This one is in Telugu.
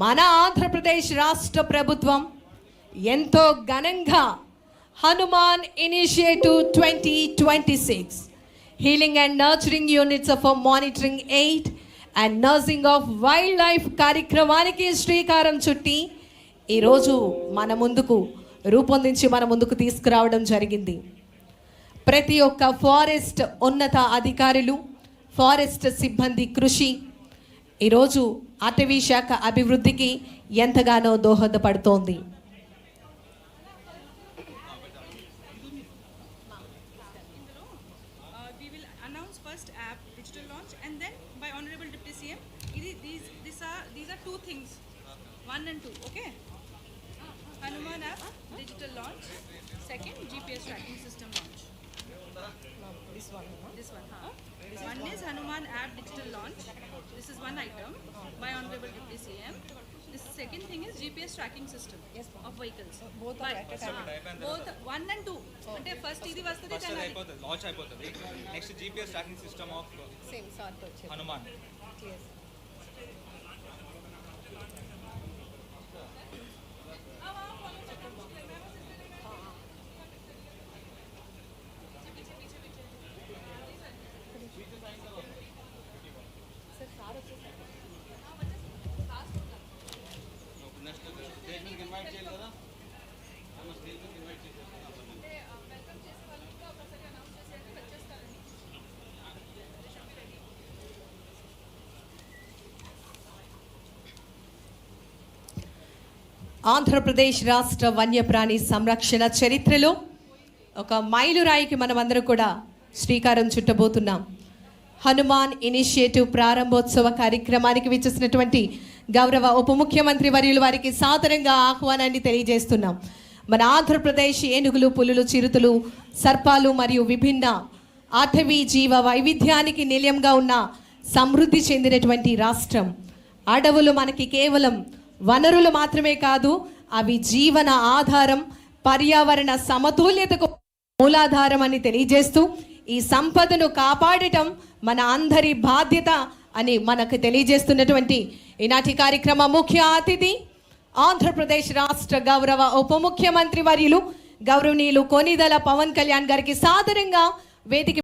మన ఆంధ్రప్రదేశ్ రాష్ట్ర ప్రభుత్వం ఎంతో ఘనంగా Hanuman initiative 2026 healing and nurturing units for monitoring aid and nursing of wild life కార్యక్రమానికి శ్రీకారం చుట్టి ఈరోజు మన ముందుకు రూపొందించి మన ముందుకు తీసుకురావడం జరిగింది. ప్రతి ఒక్క ఫారెస్ట్ ఉన్నత అధికారులు, ఫారెస్ట్ సిబ్బంది కృషి ఈరోజు అటవీ శాఖ అభివృద్ధికి ఎంతగానో దోహదపడుతోంది. These are two things, 1 and 2, okay? Hanuman app digital launch, second GPS tracking system launch. This one, one is Hanuman app digital launch. This is one item by Honorable Deputy CM. This second thing is GPS tracking system of vehicles. Both 1 and 2. అంటే ఫస్ట్ ఇది వస్తది కానీ అయిపోతది, లాంచ్ అయిపోతది. Next GPS tracking system of same sort వచ్చేది హనుమాన్. yes ఆంధ్రప్రదేశ్ రాష్ట్ర వన్యప్రాణి సంరక్షణ చరిత్రలో ఒక మైలురాయికి మనమందరం కూడా శ్రీకారం చుట్టబోతున్నాం. హనుమాన్ ఇనిషియేటివ్ ప్రారంభోత్సవ కార్యక్రమానికి విచ్చేసినటువంటి గౌరవ ఉప ముఖ్యమంత్రి వర్యులు వారికి సాదరంగా ఆహ్వానాన్ని తెలియజేస్తున్నాం. మన ఆంధ్రప్రదేశ్ ఏనుగులు, పులులు, చిరుతలు, సర్పాలు మరియు విభిన్న అటవీ జీవ వైవిధ్యానికి నిలయంగా ఉన్న సమృద్ధి చెందినటువంటి రాష్ట్రం. అడవులు మనకి కేవలం వనరులు మాత్రమే కాదు, అవి జీవన ఆధారం, పర్యావరణ సమతుల్యతకు మూలాధారం అని తెలియజేస్తూ ఈ సంపదను కాపాడటం మన అందరి బాధ్యత అని మనకు తెలియజేస్తున్నటువంటి ఈనాటి కార్యక్రమ ముఖ్య అతిథి ఆంధ్రప్రదేశ్ రాష్ట్ర గౌరవ ఉప ముఖ్యమంత్రి వర్యులు గౌరవనీయులు కొనిదెల పవన్ కళ్యాణ్ గారికి సాదరంగా వేదిక